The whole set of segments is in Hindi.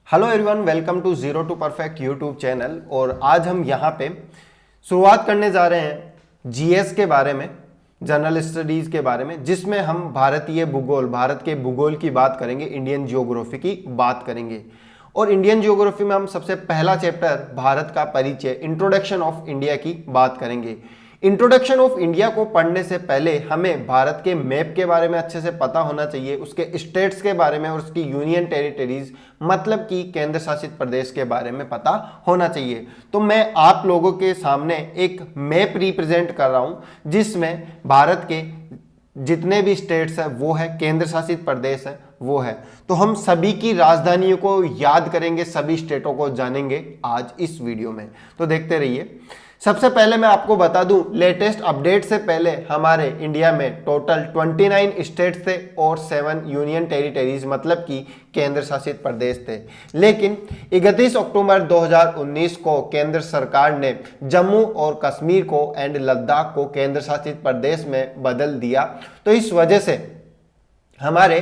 Hello everyone, welcome to zero to perfect YouTube channel. और आज हम यहाँ पे शुरुआत करने जा रहे हैं जीएस के बारे में, जनरल स्टडीज़ के बारे में, जिसमें हम भारतीय भूगोल, भारत के भूगोल की बात करेंगे, इंडियन जियोग्राफी की बात करेंगे। और इंडियन जियोग्राफी में हम सबसे पहला चैप्टर भारत का परिचय, इंट्रोडक्शन ऑफ इंडिया की बात करेंगे। इंट्रोडक्शन ऑफ इंडिया को पढ़ने से पहले हमें भारत के मैप के बारे में अच्छे से पता होना चाहिए, उसके स्टेट्स के बारे में और उसकी यूनियन टेरिटरीज मतलब कि केंद्र शासित प्रदेश के बारे में पता होना चाहिए। तो मैं आप लोगों के सामने एक मैप रिप्रेजेंट कर रहा हूं जिसमें भारत के जितने भी स्टेट्स है वो है, केंद्र शासित प्रदेश है वो है। तो हम सभी की राजधानियों को याद करेंगे, सभी स्टेटों को जानेंगे आज इस वीडियो में, तो देखते रहिए। सबसे पहले मैं आपको बता दूं, लेटेस्ट अपडेट से पहले हमारे इंडिया में टोटल 29 स्टेट्स थे और 7 यूनियन टेरिटरीज मतलब कि केंद्र शासित प्रदेश थे। लेकिन 31 अक्टूबर 2019 को केंद्र सरकार ने जम्मू और कश्मीर को एंड लद्दाख को केंद्र शासित प्रदेश में बदल दिया। तो इस वजह से हमारे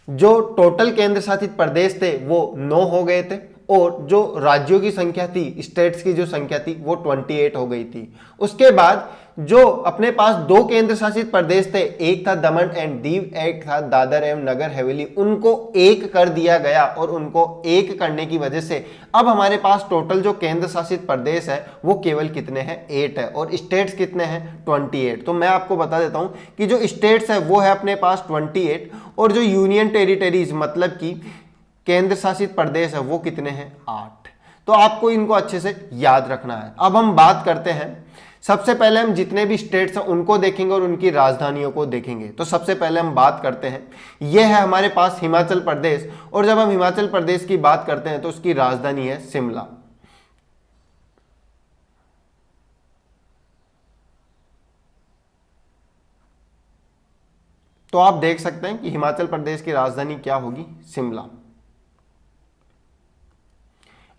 जो टोटल केंद्र शासित प्रदेश थे वो 9 हो गए थे और जो राज्यों की संख्या थी, स्टेट्स की जो संख्या थी वो 28 हो गई थी। उसके बाद जो अपने पास 2 केंद्र शासित प्रदेश थे, एक था दमन एंड दीव, एक था दादर एवं नगर हवेली, उनको एक कर दिया गया और उनको एक करने की वजह से अब हमारे पास टोटल जो केंद्र शासित प्रदेश है वो केवल कितने हैं, 8 है, और स्टेट्स कितने हैं, 28। तो मैं आपको बता देता हूं कि जो स्टेट्स है वो है अपने पास 28 और जो यूनियन टेरिटरीज मतलब कि केंद्र शासित प्रदेश है वो कितने हैं, 8। तो आपको इनको अच्छे से याद रखना है। अब हम बात करते हैं, सबसे पहले हम जितने भी स्टेट्स हैं उनको देखेंगे और उनकी राजधानियों को देखेंगे। तो सबसे पहले हम बात करते हैं, यह है हमारे पास हिमाचल प्रदेश। और जब हम हिमाचल प्रदेश की बात करते हैं तो उसकी राजधानी है शिमला। तो आप देख सकते हैं कि हिमाचल प्रदेश की राजधानी क्या होगी, शिमला।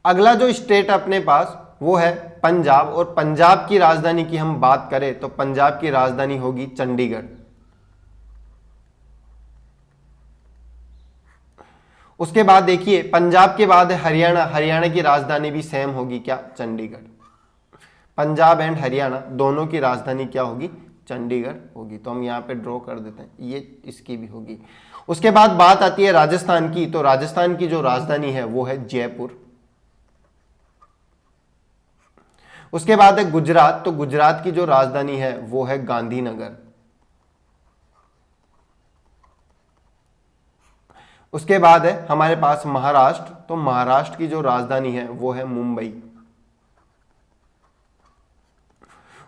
अगला जो स्टेट अपने पास वो है पंजाब, और पंजाब की राजधानी की हम बात करें तो पंजाब की राजधानी होगी चंडीगढ़। उसके बाद देखिए, पंजाब के बाद है हरियाणा, हरियाणा की राजधानी भी सेम होगी क्या, चंडीगढ़। पंजाब एंड हरियाणा दोनों की राजधानी क्या होगी, चंडीगढ़ होगी। तो हम यहां पे ड्रॉ कर देते हैं, ये इसकी भी होगी। उसके बाद बात आती है राजस्थान की, तो राजस्थान की जो राजधानी है वो है जयपुर। उसके बाद है गुजरात, तो गुजरात की जो राजधानी है वो है गांधीनगर। उसके बाद है हमारे पास महाराष्ट्र, तो महाराष्ट्र की जो राजधानी है वो है मुंबई।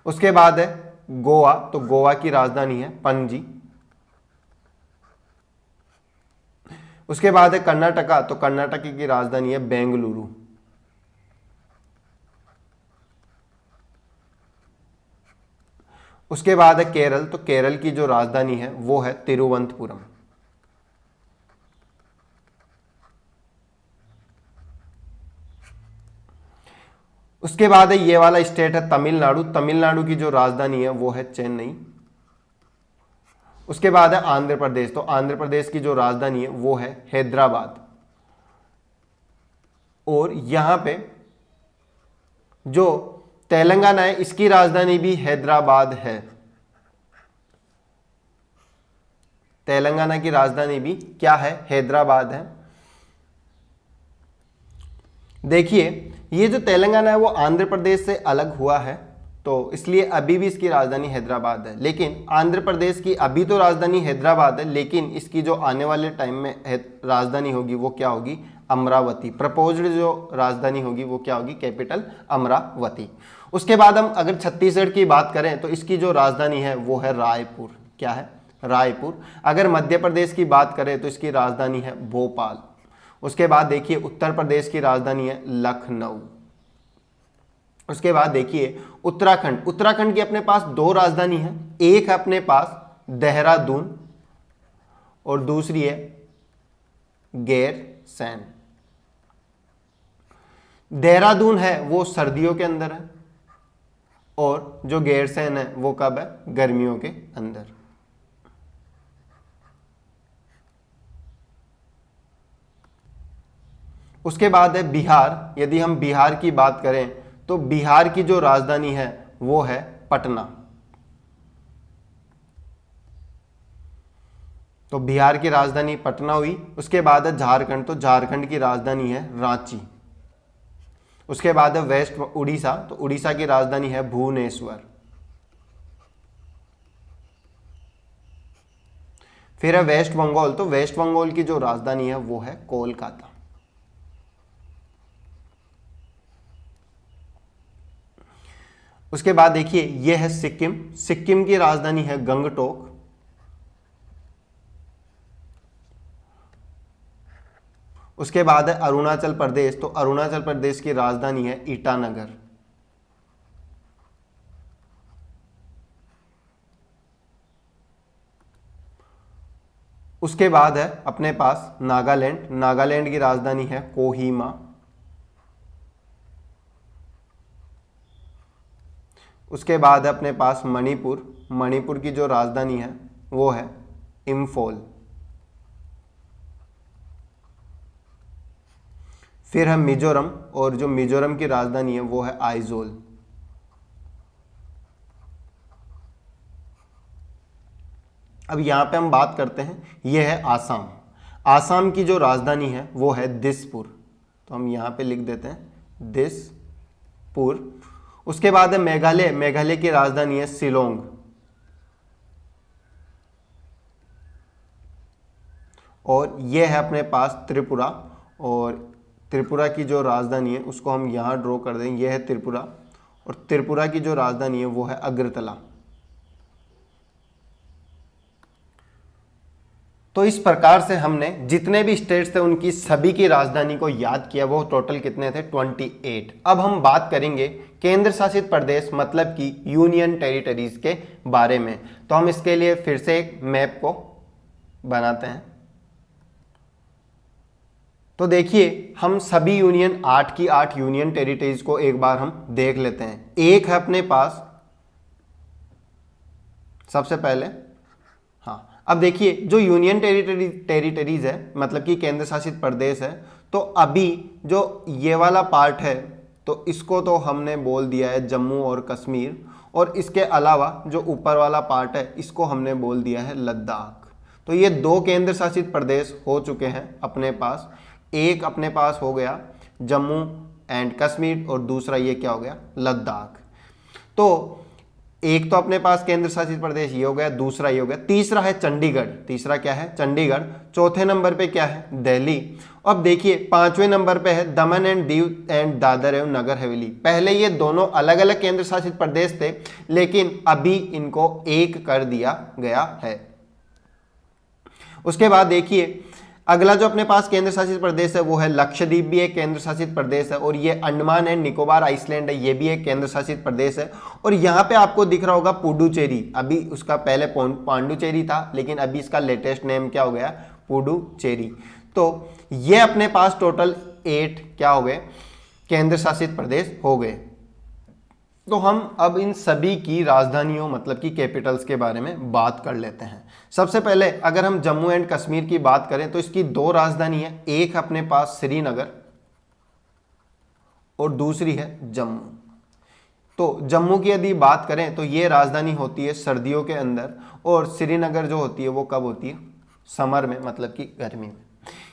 उसके बाद है गोवा, तो गोवा की राजधानी है पणजी। उसके बाद है कर्नाटका, तो कर्नाटक की राजधानी है बेंगलुरु। उसके बाद है केरल, तो केरल की जो राजधानी है वो है तिरुवनंतपुरम। उसके बाद है ये वाला स्टेट है तमिलनाडु, तमिलनाडु की जो राजधानी है वो है चेन्नई। उसके बाद है आंध्र प्रदेश, तो आंध्र प्रदेश की जो राजधानी है वो है हैदराबाद। और यहां पे जो तेलंगाना है इसकी राजधानी भी हैदराबाद है। तेलंगाना की राजधानी भी क्या है, हैदराबाद है। देखिए, ये जो तेलंगाना है वो आंध्र प्रदेश से अलग हुआ है, तो इसलिए अभी भी इसकी राजधानी हैदराबाद है। लेकिन आंध्र प्रदेश की अभी तो राजधानी हैदराबाद है, लेकिन इसकी जो आने वाले टाइम में राजधानी होगी वो क्या होगी, अमरावती। प्रपोज्ड जो राजधानी होगी वो क्या होगी, कैपिटल अमरावती। उसके बाद हम अगर छत्तीसगढ़ की बात करें तो इसकी जो राजधानी है वो है रायपुर। क्या है, रायपुर। अगर मध्य प्रदेश की बात करें तो इसकी राजधानी है भोपाल। उसके बाद देखिए उत्तर प्रदेश की राजधानी है लखनऊ। उसके बाद देखिए उत्तराखंड, उत्तराखंड की अपने पास 2 राजधानी है, एक है अपने पास देहरादून और दूसरी है गैरसैंण। देहरादून है वो सर्दियों के अंदर है और जो गैरसैंण है वो कब है, गर्मियों के अंदर। उसके बाद है बिहार। यदि हम बिहार की बात करें तो बिहार की जो राजधानी है वो है पटना। तो बिहार की राजधानी पटना हुई। उसके बाद है झारखंड, तो झारखंड की राजधानी है रांची। उसके बाद है वेस्ट उड़ीसा, तो उड़ीसा की राजधानी है भुवनेश्वर। फिर है वेस्ट बंगाल, तो वेस्ट बंगाल की जो राजधानी है वो है कोलकाता। उसके बाद देखिए ये है सिक्किम। सिक्किम की राजधानी है गंगटोक। उसके बाद है अरुणाचल प्रदेश, तो अरुणाचल प्रदेश की राजधानी है ईटानगर। उसके बाद है अपने पास नागालैंड। नागालैंड की राजधानी है कोहिमा। उसके बाद है अपने पास मणिपुर। मणिपुर की जो राजधानी है वो है इम्फॉल। फिर है मिजोरम, और जो मिजोरम की राजधानी है वो है आइजोल। अब यहां पे हम बात करते हैं, ये है आसाम। आसाम की जो राजधानी है वो है दिसपुर, तो हम यहां पे लिख देते हैं दिसपुर। उसके बाद है मेघालय। मेघालय की राजधानी है शिलोंग। और ये है अपने पास त्रिपुरा, और त्रिपुरा की जो राजधानी है उसको हम यहाँ ड्रॉ कर देंगे, ये है त्रिपुरा। और त्रिपुरा की जो राजधानी है वो है अगरतला। तो इस प्रकार से हमने जितने भी स्टेट्स थे उनकी सभी की राजधानी को याद किया। वो टोटल कितने थे? 28। अब हम बात करेंगे केंद्र शासित प्रदेश मतलब कि यूनियन टेरिटरीज के बारे में। तो हम इसके लिए फिर से एक मैप को बनाते हैं। तो देखिए हम सभी यूनियन 8 की 8 यूनियन टेरिटरीज को एक बार हम देख लेते हैं। एक है अपने पास सबसे पहले, हाँ अब देखिए जो यूनियन टेरिटरीज है मतलब कि केंद्र शासित प्रदेश है, तो अभी जो ये वाला पार्ट है तो इसको तो हमने बोल दिया है जम्मू और कश्मीर, और इसके अलावा जो ऊपर वाला पार्ट है इसको हमने बोल दिया है लद्दाख। तो ये 2 केंद्र शासित प्रदेश हो चुके हैं अपने पास। एक अपने पास हो गया जम्मू एंड कश्मीर और दूसरा ये क्या हो गया? लद्दाख। तो एक तो अपने पास केंद्र शासित प्रदेश ये हो गया, दूसरा ये हो गया, तीसरा है चंडीगढ़। तीसरा क्या है? चंडीगढ़। चौथे नंबर पे क्या है? दिल्ली। अब देखिए 5वें नंबर पे है दमन एंड दीव एंड दादर एवं नगर हवेली। पहले ये दोनों अलग अलग केंद्र शासित प्रदेश थे, लेकिन अभी इनको एक कर दिया गया है। उसके बाद देखिए अगला जो अपने पास केंद्र शासित प्रदेश है वो है लक्षद्वीप, भी एक केंद्र शासित प्रदेश है। और ये अंडमान एंड निकोबार आइसलैंड है, ये भी एक केंद्र शासित प्रदेश है। और यहाँ पे आपको दिख रहा होगा पुडुचेरी। अभी उसका पहले पांडुचेरी था, लेकिन अभी इसका लेटेस्ट नेम क्या हो गया? पुडुचेरी। तो ये अपने पास टोटल 8 क्या हो गए? केंद्र शासित प्रदेश हो गए। तो हम अब इन सभी की राजधानियों मतलब कि कैपिटल्स के बारे में बात कर लेते हैं। सबसे पहले अगर हम जम्मू एंड कश्मीर की बात करें तो इसकी 2 राजधानी है, एक अपने पास श्रीनगर और दूसरी है जम्मू। तो जम्मू की यदि बात करें तो ये राजधानी होती है सर्दियों के अंदर, और श्रीनगर जो होती है वो कब होती है? समर में मतलब कि गर्मी में।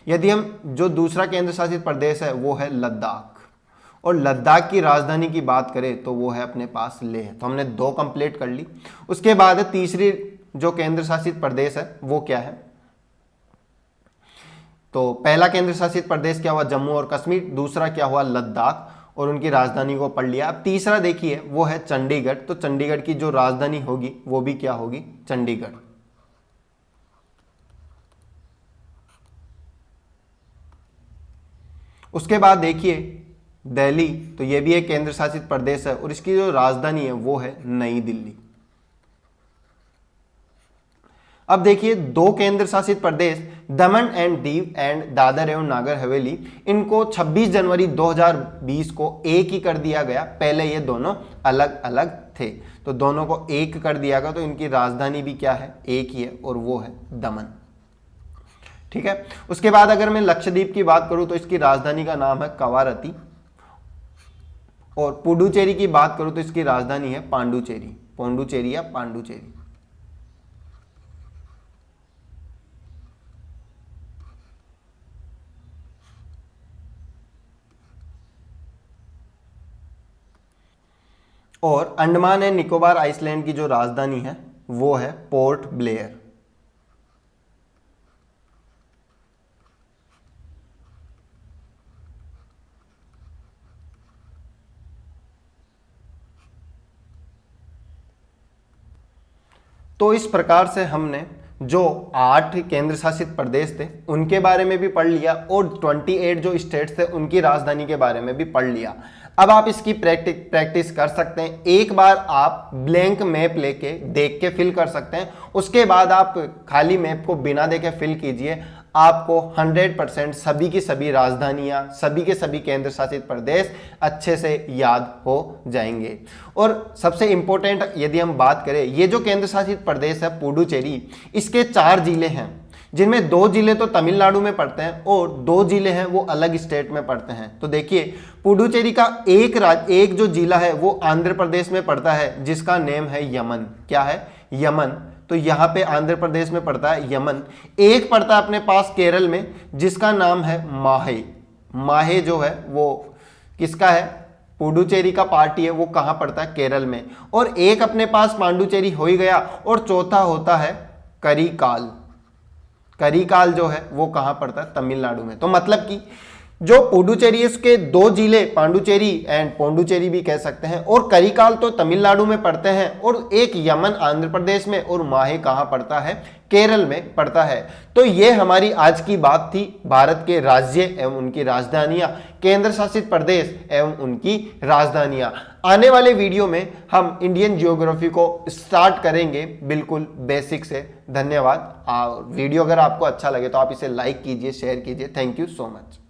यदि हम जो दूसरा केंद्र शासित प्रदेश है वो है लद्दाख, और लद्दाख की राजधानी की बात करें तो वो है अपने पास लेह। तो हमने 2 कंप्लीट कर ली। उसके बाद है तीसरी जो केंद्र शासित प्रदेश है वो क्या है? तो पहला केंद्र शासित प्रदेश क्या हुआ? जम्मू और कश्मीर। दूसरा क्या हुआ? लद्दाख, और उनकी राजधानी को पढ़ लिया। अब तीसरा देखिए वो है चंडीगढ़। तो चंडीगढ़ की जो राजधानी होगी वो भी क्या होगी? चंडीगढ़। उसके बाद देखिए दिल्ली, तो ये भी एक केंद्र शासित प्रदेश है और इसकी जो राजधानी है वो है नई दिल्ली। अब देखिए 2 केंद्र शासित प्रदेश दमन एंड दीव एंड दादर एवं नागर हवेली, इनको 26 जनवरी 2020 को एक ही कर दिया गया। पहले ये दोनों अलग अलग थे, तो दोनों को एक कर दिया गया। तो इनकी राजधानी भी क्या है? एक ही है, और वो है दमन। ठीक है। उसके बाद अगर मैं लक्षद्वीप की बात करूं तो इसकी राजधानी का नाम है कवारती, और पुडुचेरी की बात करूं तो इसकी राजधानी है पांडुचेरी, पौंडुचेरी या पांडुचेरी। और अंडमान एंड निकोबार आइसलैंड की जो राजधानी है वो है पोर्ट ब्लेयर। तो इस प्रकार से हमने जो 8 केंद्र शासित प्रदेश थे उनके बारे में भी पढ़ लिया और 28 जो स्टेट्स थे उनकी राजधानी के बारे में भी पढ़ लिया। अब आप इसकी प्रैक्टिस कर सकते हैं। एक बार आप ब्लैंक मैप लेके देख के फिल कर सकते हैं, उसके बाद आप खाली मैप को बिना देखे फिल कीजिए। आपको 100% सभी की सभी राजधानियां, सभी के सभी केंद्र शासित प्रदेश अच्छे से याद हो जाएंगे। और सबसे इंपॉर्टेंट यदि हम बात करें, ये जो केंद्र शासित प्रदेश है पुडुचेरी, इसके 4 जिले हैं, जिनमें 2 जिले तो तमिलनाडु में पड़ते हैं और 2 जिले हैं वो अलग स्टेट में पड़ते हैं। तो देखिए पुडुचेरी का एक जो जिला है वो आंध्र प्रदेश में पड़ता है, जिसका नेम है यमन। क्या है? यमन। तो यहाँ पे आंध्र प्रदेश में पड़ता है यमन। एक पड़ता है अपने पास केरल में, जिसका नाम है माहे। माहे जो है वो किसका है? पुडुचेरी का पार्टी है, वो कहाँ पड़ता है? केरल में। और एक अपने पास पांडुचेरी हो ही गया, और चौथा होता है करिकाल। करिकाल जो है वो कहाँ पड़ता है? तमिलनाडु में। तो मतलब कि जो पुडुचेरी है उसके 2 जिले, पांडुचेरी एंड पौंडुचेरी भी कह सकते हैं, और करिकाल तो तमिलनाडु में पड़ते हैं, और एक यमन आंध्र प्रदेश में, और माहे कहाँ पड़ता है? केरल में पड़ता है। तो ये हमारी आज की बात थी भारत के राज्य एवं उनकी राजधानियां, केंद्र शासित प्रदेश एवं उनकी राजधानियां। आने वाले वीडियो में हम इंडियन ज्योग्राफी को स्टार्ट करेंगे बिल्कुल बेसिक से। धन्यवाद। वीडियो अगर आपको अच्छा लगे तो आप इसे लाइक कीजिए, शेयर कीजिए। Thank you so much.